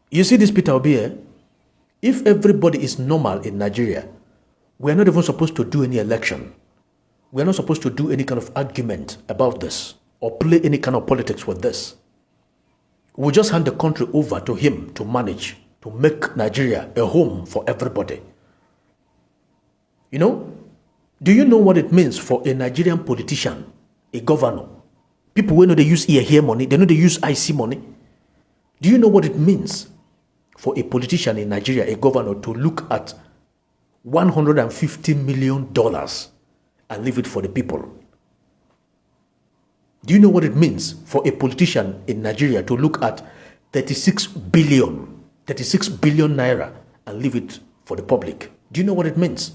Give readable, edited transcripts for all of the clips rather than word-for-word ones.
You see this Peter Obi, if everybody is normal in Nigeria, we're not even supposed to do any election. We're not supposed to do any kind of argument about this or play any kind of politics with this. We'll just hand the country over to him to manage, to make Nigeria a home for everybody. You know, do you know what it means for a Nigerian politician, a governor? People who know they use ear money, they know they use IC money. Do you know what it means for a politician in Nigeria, a governor, to look at $150 million and leave it for the people? Do you know what it means for a politician in Nigeria to look at 36 billion naira and leave it for the public? Do you know what it means?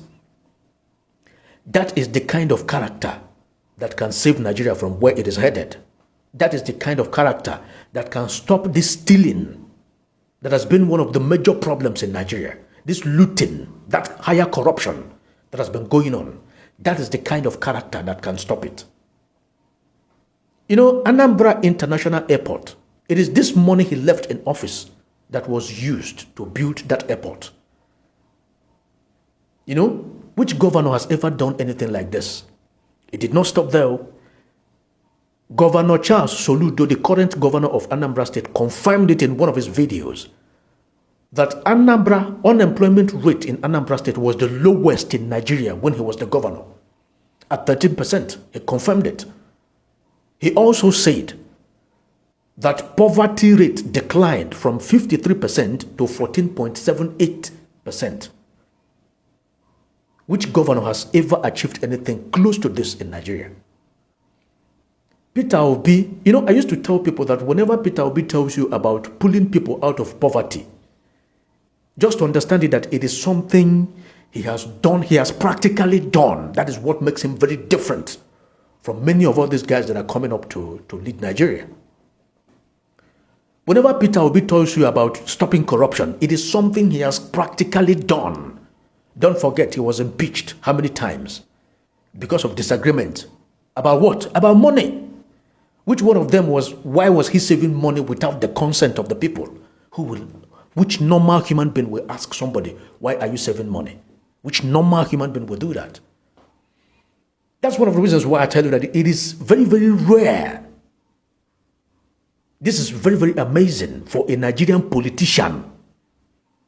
That is the kind of character that can save Nigeria from where it is headed. That is the kind of character that can stop this stealing that has been one of the major problems in Nigeria. This looting, that higher corruption that has been going on. That is the kind of character that can stop it. You know, Anambra International Airport, it is this money he left in office that was used to build that airport. You know, which governor has ever done anything like this? It did not stop there. Governor Charles Soludo, the current governor of Anambra State, confirmed it in one of his videos that Anambra unemployment rate in Anambra State was the lowest in Nigeria when he was the governor, at 13%. He confirmed it. He also said that poverty rate declined from 53% to 14.78%. Which governor has ever achieved anything close to this in Nigeria? Peter Obi, you know, I used to tell people that whenever Peter Obi tells you about pulling people out of poverty, just to understand it, that it is something he has done, he has practically done. That is what makes him very different from many of all these guys that are coming up to lead Nigeria. Whenever Peter Obi tells you about stopping corruption, it is something he has practically done. Don't forget, he was impeached how many times? Because of disagreement. About what? About money. Which one of them was, why was he saving money without the consent of the people? Which normal human being will ask somebody, why are you saving money? Which normal human being will do that? That's one of the reasons why I tell you that it is very, very rare. This is very, very amazing for a Nigerian politician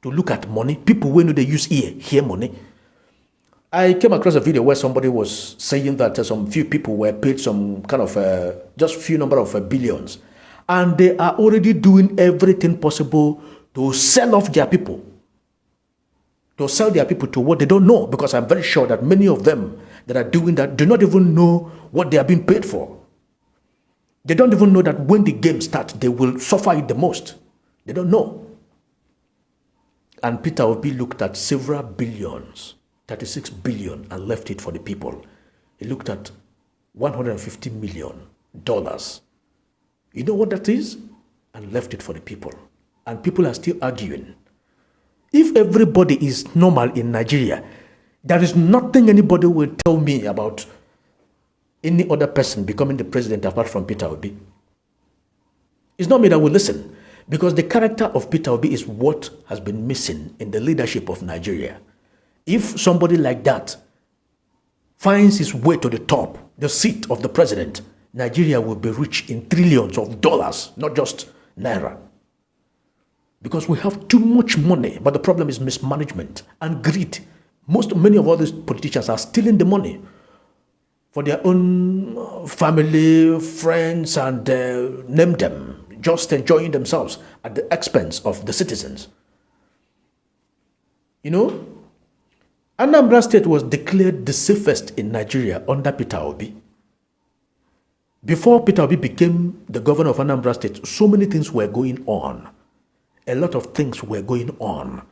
to look at money. People who know they use hear money. I came across a video where somebody was saying that some few people were paid some kind of just few number of billions, and they are already doing everything possible to sell off their people, to sell their people to what they don't know, because I'm very sure that many of them that are doing that do not even know what they are being paid for. They don't even know that when the game starts, they will suffer it the most. They don't know. And Peter Obi looked at several billions, 36 billion, and left it for the people. He looked at $150 million. You know what that is? And left it for the people. And people are still arguing. If everybody is normal in Nigeria, there is nothing anybody will tell me about any other person becoming the president apart from Peter Obi. It's not me that will listen, because the character of Peter Obi is what has been missing in the leadership of Nigeria. If somebody like that finds his way to the top, the seat of the president, Nigeria will be rich in trillions of dollars, not just naira. Because we have too much money, but the problem is mismanagement and greed. Many of all these politicians are stealing the money for their own family, friends, and name them, just enjoying themselves at the expense of the citizens. You know, Anambra State was declared the safest in Nigeria under Peter Obi. Before Peter Obi became the governor of Anambra State, so many things were going on. A lot of things were going on.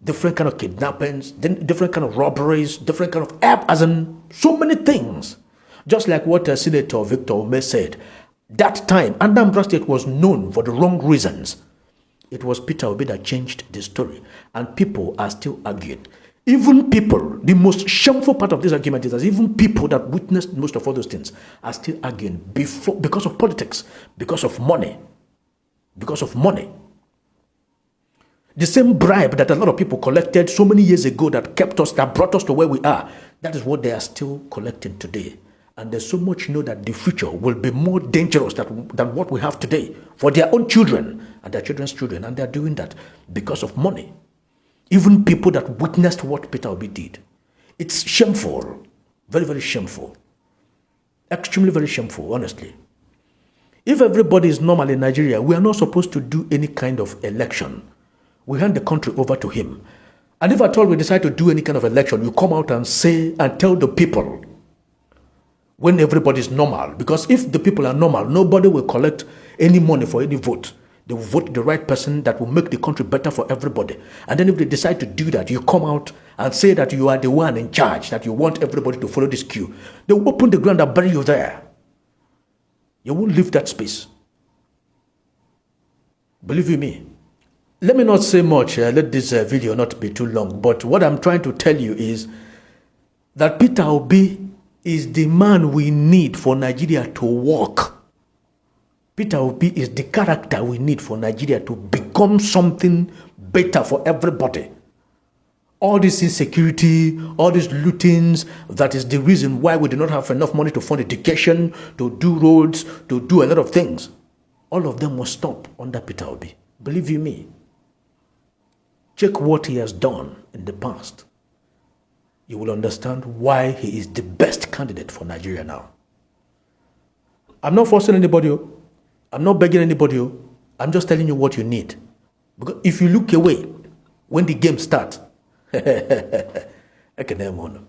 Different kind of kidnappings, different kind of robberies, different kind of as in so many things. Just like what Senator Victor Ume said, that time Anambra State was known for the wrong reasons. It was Peter Obi that changed the story, and people are still arguing. Even people, the most shameful part of this argument is that even people that witnessed most of all those things are still arguing because of politics, because of money, because of money. The same bribe that a lot of people collected so many years ago that kept us, that brought us to where we are, that is what they are still collecting today. And there's so much that the future will be more dangerous than what we have today for their own children and their children's children. And they're doing that because of money. Even people that witnessed what Peter Obi did. It's shameful. Very, very shameful. Extremely very shameful, honestly. If everybody is normal in Nigeria, we are not supposed to do any kind of election. We hand the country over to him. And if at all we decide to do any kind of election, you come out and say and tell the people when everybody is normal. Because if the people are normal, nobody will collect any money for any vote. They will vote the right person that will make the country better for everybody. And then if they decide to do that, you come out and say that you are the one in charge, that you want everybody to follow this queue. They will open the ground and bury you there. You won't leave that space. Believe you me. Let me not say much. Let this video not be too long. But what I'm trying to tell you is that Peter Obi is the man we need for Nigeria to work. Peter Obi is the character we need for Nigeria to become something better for everybody. All this insecurity, all these lootings, that is the reason why we do not have enough money to fund education, to do roads, to do a lot of things. All of them must stop under Peter Obi. Believe you me. Check what he has done in the past. You will understand why he is the best candidate for Nigeria now. I'm not forcing anybody. I'm not begging anybody. I'm just telling you what you need. Because if you look away when the game starts, I can name one.